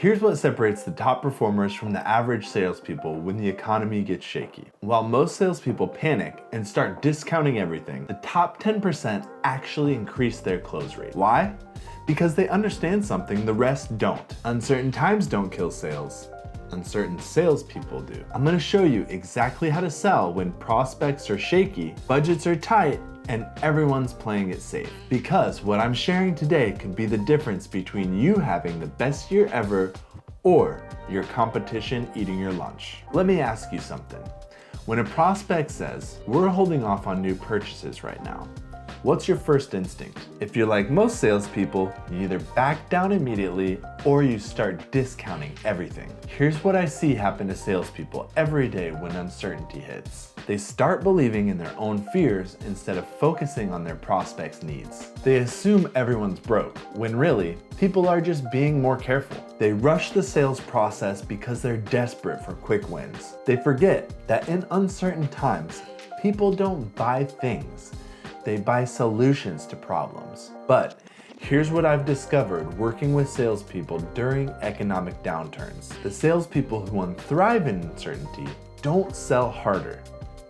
Here's what separates the top performers from the average salespeople when the economy gets shaky. While most salespeople panic and start discounting everything, the top 10% actually increase their close rate. Why? Because they understand something the rest don't. Uncertain times don't kill sales. Uncertain salespeople do. I'm going to show you exactly how to sell when prospects are shaky, budgets are tight, and everyone's playing it safe. Because what I'm sharing today could be the difference between you having the best year ever or your competition eating your lunch. Let me ask you something. When a prospect says, "We're holding off on new purchases right now," what's your first instinct? If you're like most salespeople, you either back down immediately or you start discounting everything. Here's what I see happen to salespeople every day when uncertainty hits. They start believing in their own fears instead of focusing on their prospects' needs. They assume everyone's broke, when really, people are just being more careful. They rush the sales process because they're desperate for quick wins. They forget that in uncertain times, people don't buy things. They buy solutions to problems. But here's what I've discovered working with salespeople during economic downturns. The salespeople who thrive in uncertainty don't sell harder.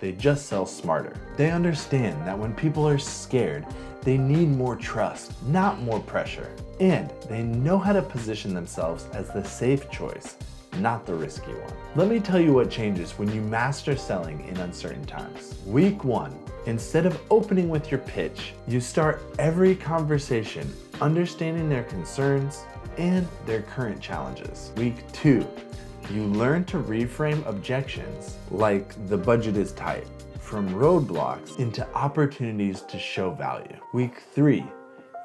They just sell smarter. They understand that when people are scared, they need more trust, not more pressure. And they know how to position themselves as the safe choice, not the risky one. Let me tell you what changes when you master selling in uncertain times. Week 1. Instead of opening with your pitch, you start every conversation understanding their concerns and their current challenges. Week 2, you learn to reframe objections, like the budget is tight, from roadblocks into opportunities to show value. Week 3,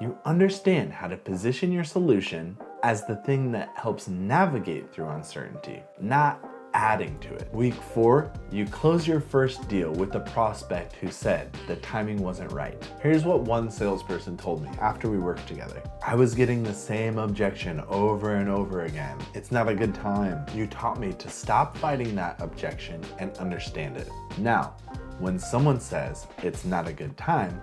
you understand how to position your solution as the thing that helps navigate through uncertainty, not adding to it. Week 4, you close your first deal with a prospect who said the timing wasn't right. Here's what one salesperson told me after we worked together. "I was getting the same objection over and over again. It's not a good time." You taught me to stop fighting that objection and understand it. Now, when someone says it's not a good time,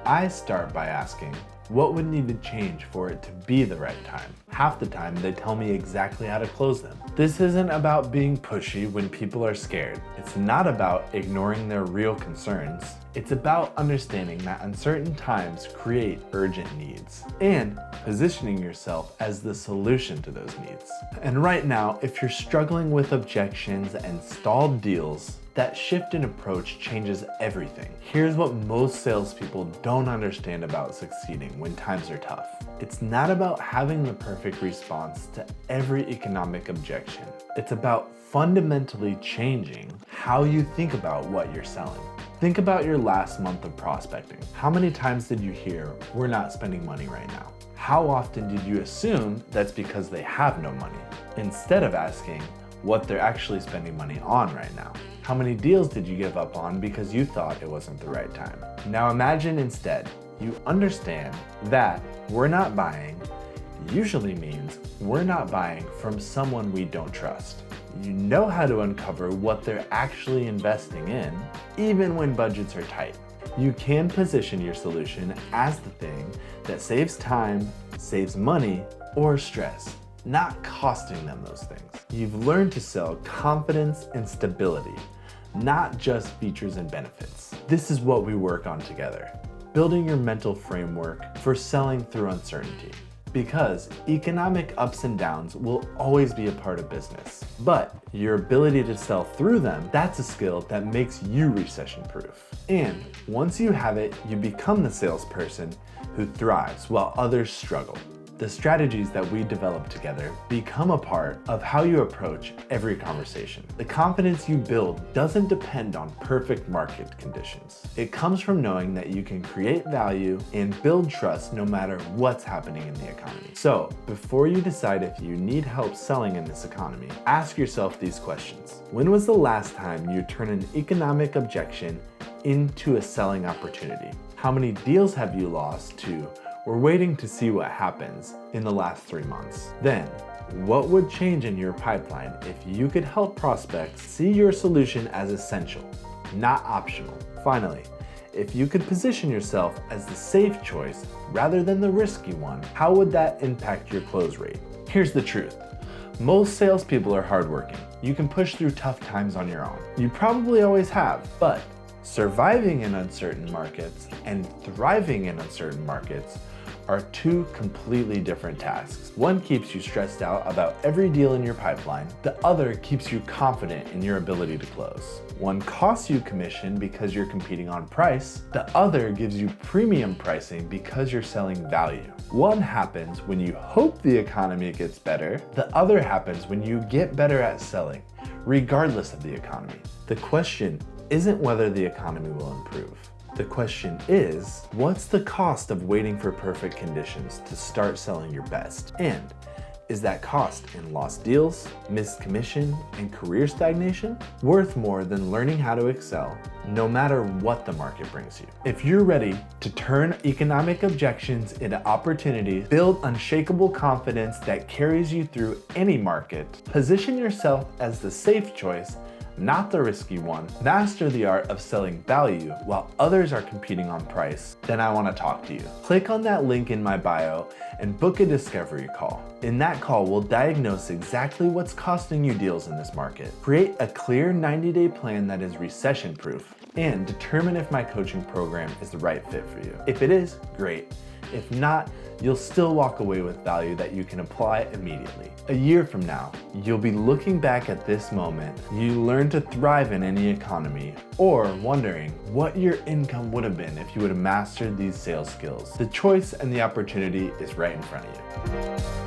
I start by asking, what would need to change for it to be the right time? Half the time, they tell me exactly how to close them. This isn't about being pushy when people are scared. It's not about ignoring their real concerns. It's about understanding that uncertain times create urgent needs and positioning yourself as the solution to those needs. And right now, if you're struggling with objections and stalled deals, that shift in approach changes everything. Here's what most salespeople don't understand about succeeding when times are tough. It's not about having the perfect response to every economic objection. It's about fundamentally changing how you think about what you're selling. Think about your last month of prospecting. How many times did you hear, "We're not spending money right now"? How often did you assume that's because they have no money, instead of asking what they're actually spending money on right now? How many deals did you give up on because you thought it wasn't the right time? Now imagine instead, you understand that "we're not buying" usually means we're not buying from someone we don't trust. You know how to uncover what they're actually investing in, even when budgets are tight. You can position your solution as the thing that saves time, saves money, or stress, not costing them those things. You've learned to sell confidence and stability, not just features and benefits. This is what we work on together, building your mental framework for selling through uncertainty. Because economic ups and downs will always be a part of business. But your ability to sell through them, that's a skill that makes you recession-proof. And once you have it, you become the salesperson who thrives while others struggle. The strategies that we develop together become a part of how you approach every conversation. The confidence you build doesn't depend on perfect market conditions. It comes from knowing that you can create value and build trust no matter what's happening in the economy. So, before you decide if you need help selling in this economy, ask yourself these questions. When was the last time you turned an economic objection into a selling opportunity? How many deals have you lost to "we're waiting to see what happens" in the last 3 months? Then, what would change in your pipeline if you could help prospects see your solution as essential, not optional? Finally, if you could position yourself as the safe choice rather than the risky one, how would that impact your close rate? Here's the truth. Most salespeople are hardworking. You can push through tough times on your own. You probably always have, but surviving in uncertain markets and thriving in uncertain markets are two completely different tasks. One keeps you stressed out about every deal in your pipeline. The other keeps you confident in your ability to close. One costs you commission because you're competing on price. The other gives you premium pricing because you're selling value. One happens when you hope the economy gets better. The other happens when you get better at selling, regardless of the economy. The question isn't whether the economy will improve. The question is, what's the cost of waiting for perfect conditions to start selling your best? And is that cost in lost deals, missed commission, and career stagnation worth more than learning how to excel no matter what the market brings you? If you're ready to turn economic objections into opportunities, build unshakable confidence that carries you through any market, position yourself as the safe choice, not the risky one, master the art of selling value while others are competing on price, then I want to talk to you. Click on that link in my bio and book a discovery call. In that call, we'll diagnose exactly what's costing you deals in this market, create a clear 90-day plan that is recession-proof, and determine if my coaching program is the right fit for you. If it is, great. If not, you'll still walk away with value that you can apply immediately. A year from now, you'll be looking back at this moment you learned to thrive in any economy, or wondering what your income would have been if you would have mastered these sales skills. The choice and the opportunity is right in front of you.